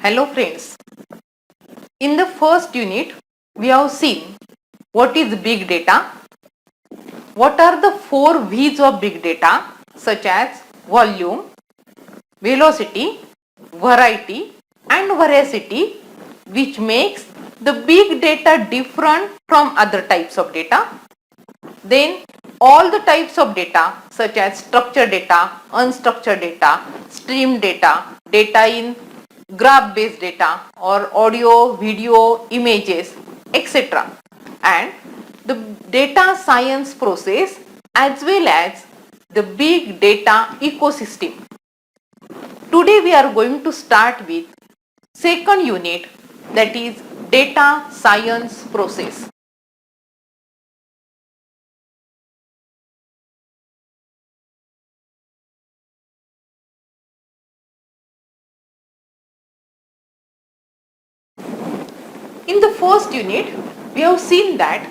Hello friends. In the first unit, we have seen what is big data, what are the 4 V's of big data such as volume, velocity, variety and veracity, which makes the big data different from other types of data. Then all the types of data such as structured data, unstructured data, stream data, data in graph based data or audio, video, images, etc. and the data science process as well as the big data ecosystem. Today we are going to start with second unit, that is data science process. In the first unit, we have seen that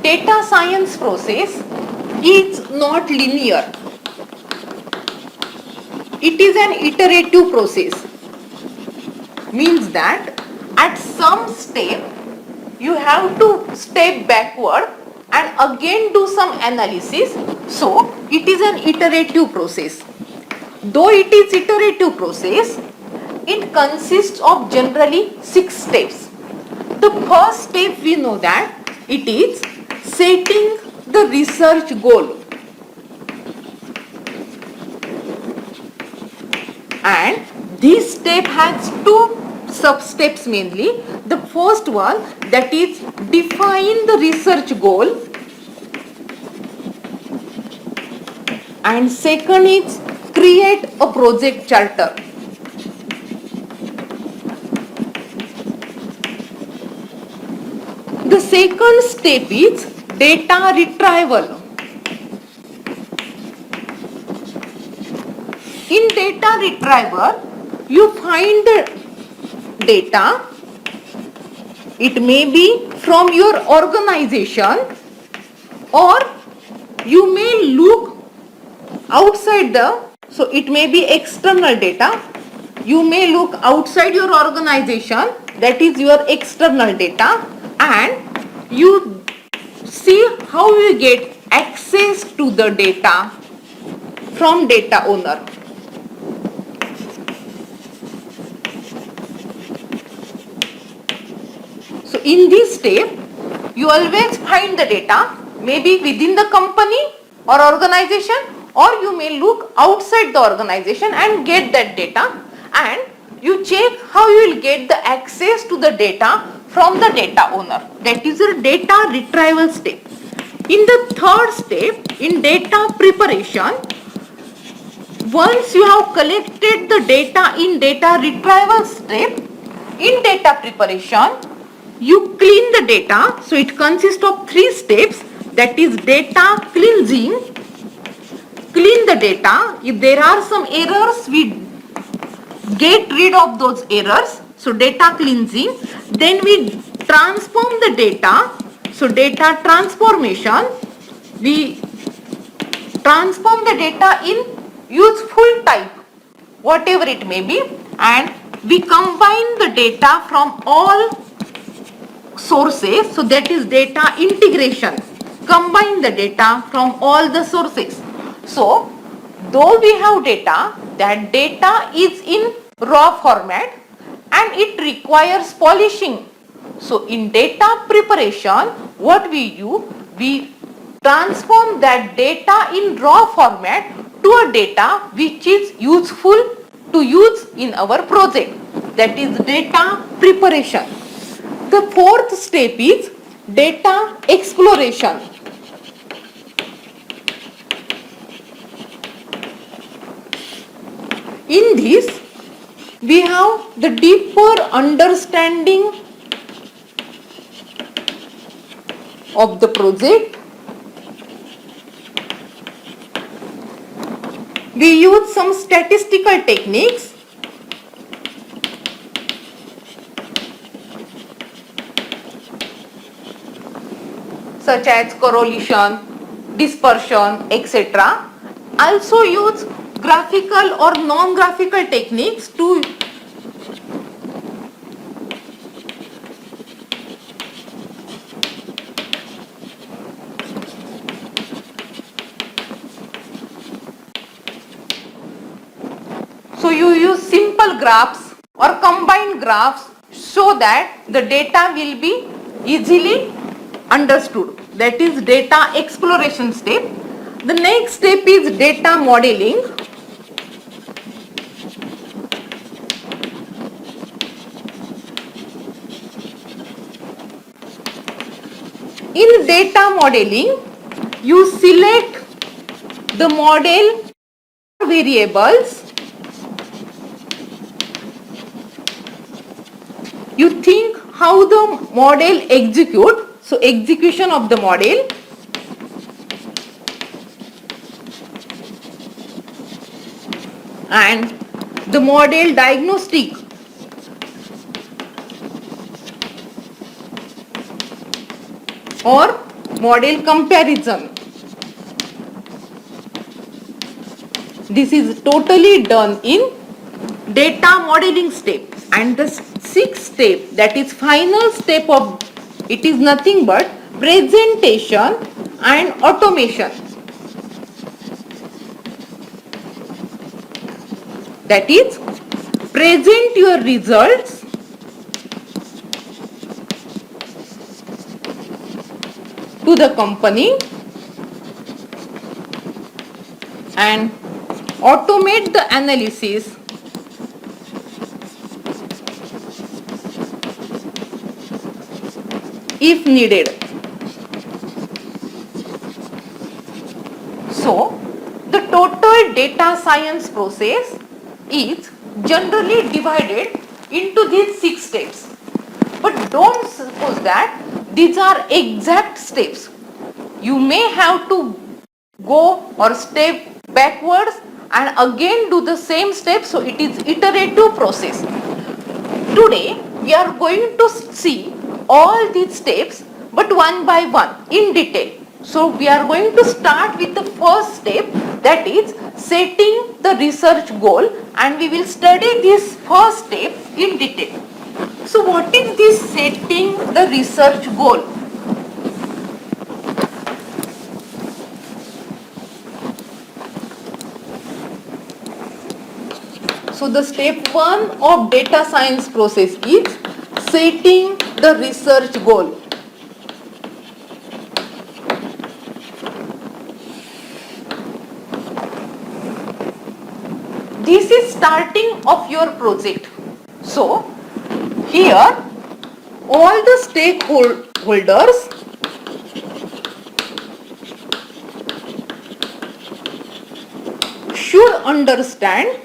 data science process is not linear. It is an iterative process. Means that at some step you have to step backward and again do some analysis. So it is an iterative process. Though it is iterative process, it consists of generally 6 steps. The first step we know that it is setting the research goal. And this step has 2 sub-steps mainly. The first one, that is define the research goal. And second is create a project charter. The second step is data retrieval. In data retrieval, you find the data. It may be from your organization or you may look outside so it may be external data. You may look outside your organization, that is your external data, and you see how you get access to the data from data owner. So in this step, you always find the data maybe within the company or organization, or you may look outside the organization and get that data, and you check how you will get the access to the data from the data owner. That is your data retrieval step. In the third step, in data preparation, once you have collected the data in data retrieval step, in data preparation, you clean the data. So it consists of 3 steps, that is data cleansing. Clean the data. If there are some errors, we get rid of those errors. So data cleansing. Then we transform the data. So data transformation. We transform the data in useful type, whatever it may be, and we combine the data from all sources. So that is data integration. Combine the data from all the sources. So though we have data, that data is in raw format and it requires polishing. So in data preparation, what we do, we transform that data in raw format to a data which is useful to use in our project. That is data preparation. The fourth step is data exploration. In this, we have the deeper understanding of the project. We use some statistical techniques such as correlation, dispersion, etc. Also use graphical or non-graphical techniques to you use simple graphs or combined graphs so that the data will be easily understood. That is data exploration step. The next step is data modeling. In data modeling, you select the model variables. You think how the model execute, so execution of the model. And the model diagnostic. Or model comparison. This is totally done in data modeling step. And the sixth step, that is final step of it, is nothing but presentation and automation. That is, present your results to the company and automate the analysis if needed. So, the total data science process is generally divided into these 6 steps. But don't suppose that these are exact steps. You may have to go or step backwards and again do the same step, so it is iterative process. Today we are going to see all these steps but one by one in detail. So we are going to start with the first step, that is setting the research goal, and we will study this first step in detail. So what is this setting the research goal? So the step 1 of data science process is setting the research goal. This is starting of your project. So here all the stakeholders should understand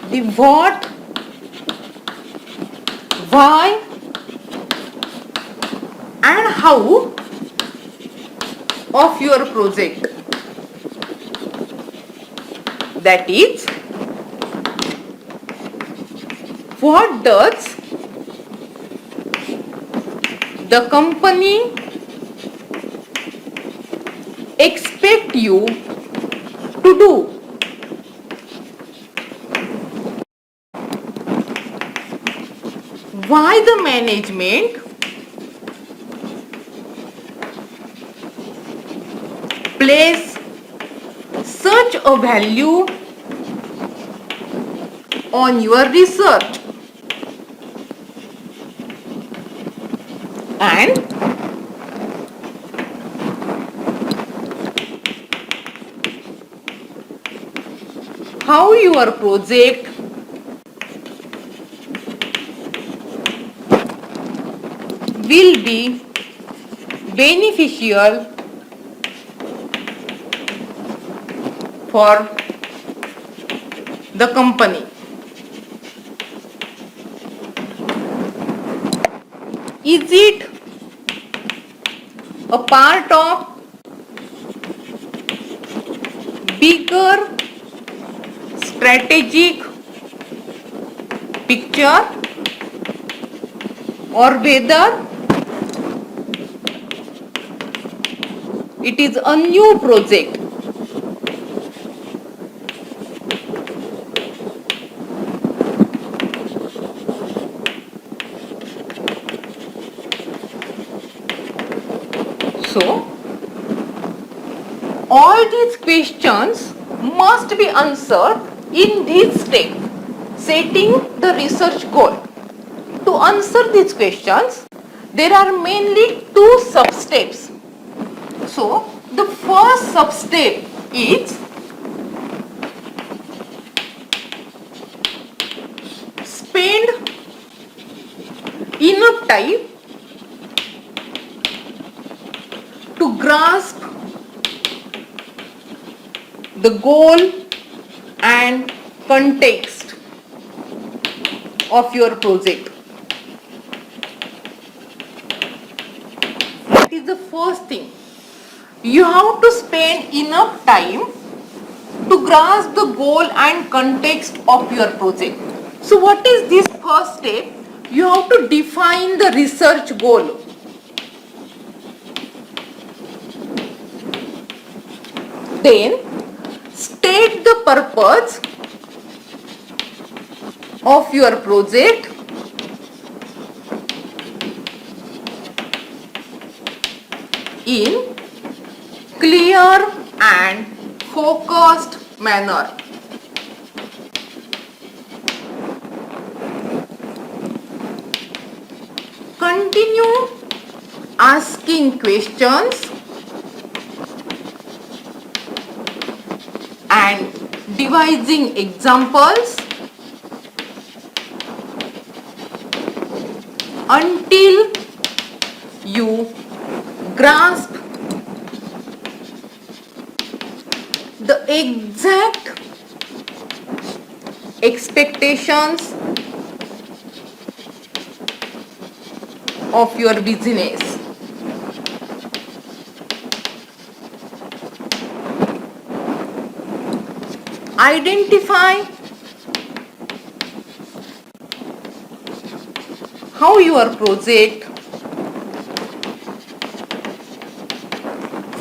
the what, why and how of your project. That is, what does the company expect you to do? Why the management place such a value on your research? And how your project will be beneficial for the company. Is it a part of bigger strategic picture, or whether it is a new project? So all these questions must be answered in this step, setting the research goal. To answer these questions, there are mainly two sub-steps. So, the first sub-step is spend enough time to grasp the goal and context of your project. That is the first thing. You have to spend enough time to grasp the goal and context of your project. So what is this first step? You have to define the research goal. Then state the purpose of your project in clear and focused manner. Continue asking questions and devising examples until you grasp the exact expectations of your business. Identify how your project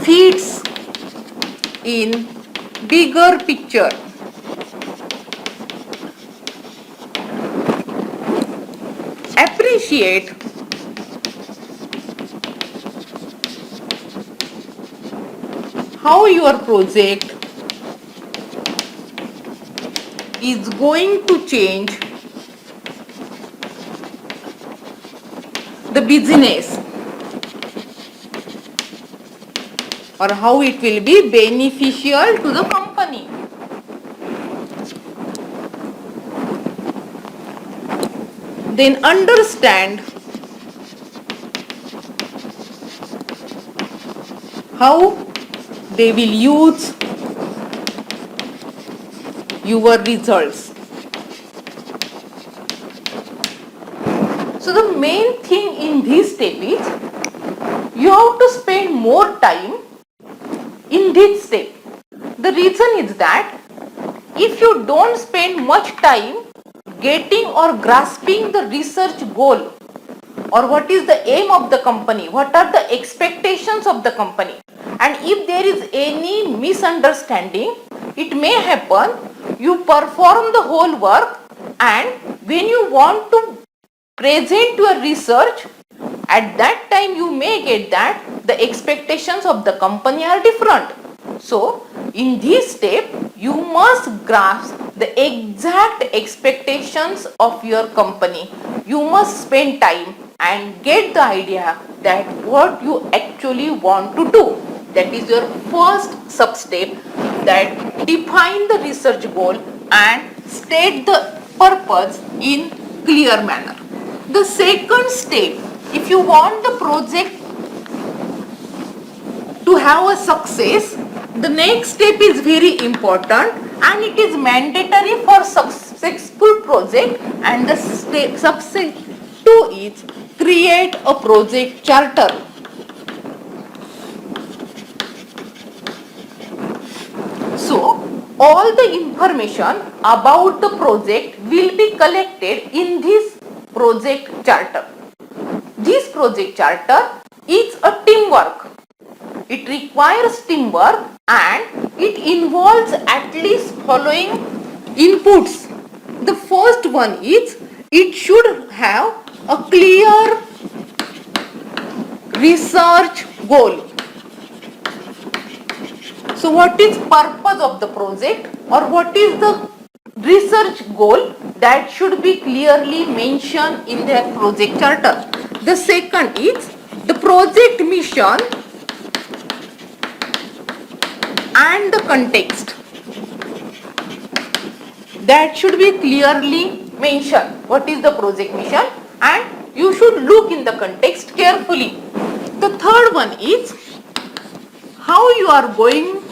fits in bigger picture. Appreciate how your project is going to change the business or how it will be beneficial to the company. Then understand how they will use your results. So the main thing in this step is you have to spend more time in this step. The reason is that if you don't spend much time getting or grasping the research goal or what is the aim of the company, what are the expectations of the company, and if there is any misunderstanding, it may happen you perform the whole work and when you want to present your research, at that time you may get that the expectations of the company are different. So in this step you must grasp the exact expectations of your company. You must spend time and get the idea that what you actually want to do. That is your first sub step, that define the research goal and state the purpose in clear manner. The second step, if you want the project to have a success, the next step is very important and it is mandatory for successful project, and the substep 2 is create a project charter. So all the information about the project will be collected in this project charter. This project charter is a teamwork. It requires teamwork and it involves at least following inputs. The first one is it should have a clear research goal. So what is purpose of the project or what is the research goal that should be clearly mentioned in their project charter. The second is the project mission and the context. That should be clearly mentioned. What is the project mission? And you should look in the context carefully. The third one is how you are going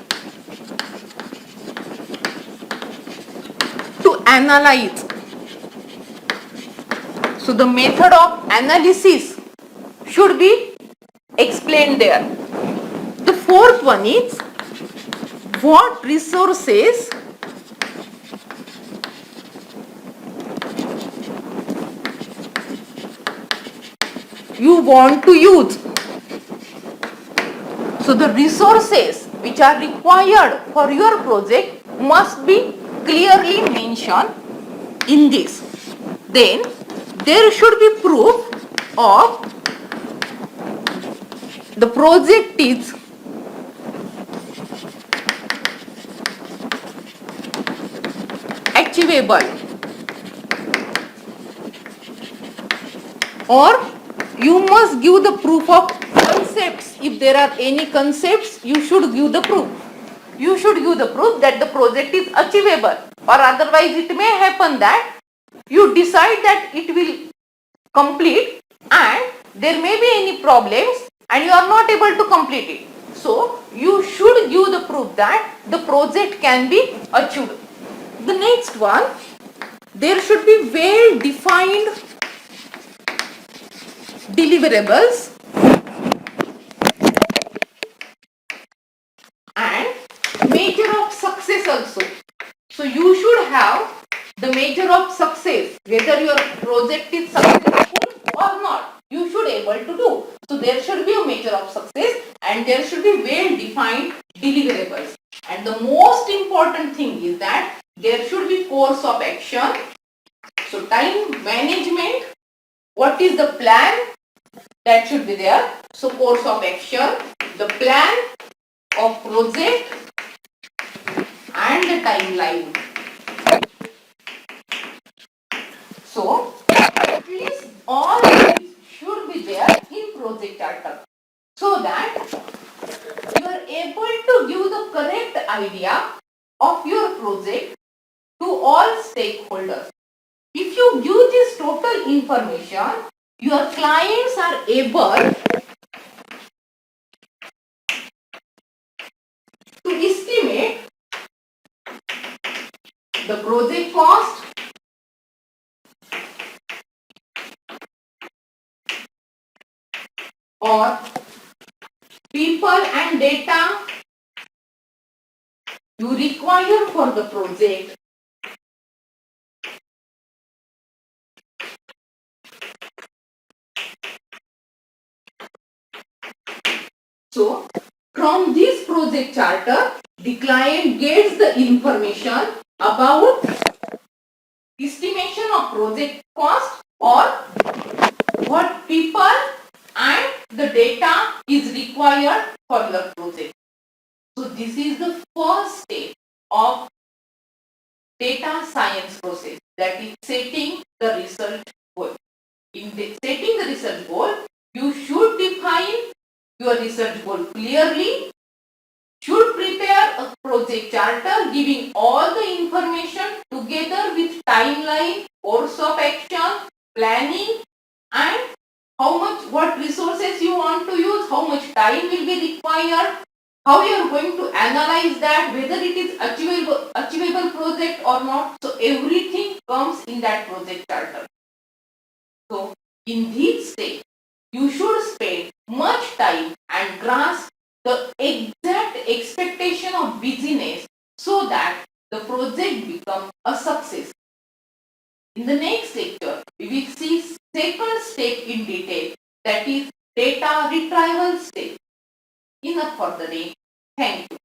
to analyze. So the method of analysis should be explained there. The fourth one is what resources you want to use. So the resources which are required for your project must be clearly mentioned in this. Then there should be proof of the project is achievable, or you must give the proof of concepts. If there are any concepts, you should give the proof. You should give the proof that the project is achievable, or otherwise it may happen that you decide that it will complete and there may be any problems and you are not able to complete it. So you should give the proof that the project can be achieved. The next one, there should be well defined deliverables and measure of success also. So you should have the measure of success, whether your project is successful or not, you should able to do. So there should be a measure of success and there should be well defined deliverables. And the most important thing is that there should be course of action. So time management, what is the plan? That should be there. So course of action, the plan of project and the timeline. So at least all these should be there in project charter, so that you are able to give the correct idea of your project to all stakeholders. If you give this total information, your clients are able to estimate the project cost, or people and data you require for the project. So from this project charter, the client gets the information about estimation of project cost or what people and the data is required for your project. So this is the first step of data science process, that is setting the research goal. In setting the research goal, you should define your research goal clearly, should prepare a project charter giving all the information together with timeline, course of action, planning, and how much, what resources you want to use, how much time will be required, how you are going to analyze that, whether it is achievable project or not. So everything comes in that project charter. So in this stage, you should spend much time and grasp the exact expectation of business so that the project becomes a success. In the next lecture, we will see second step in detail, that is data retrieval step. Enough for the day. Thank you.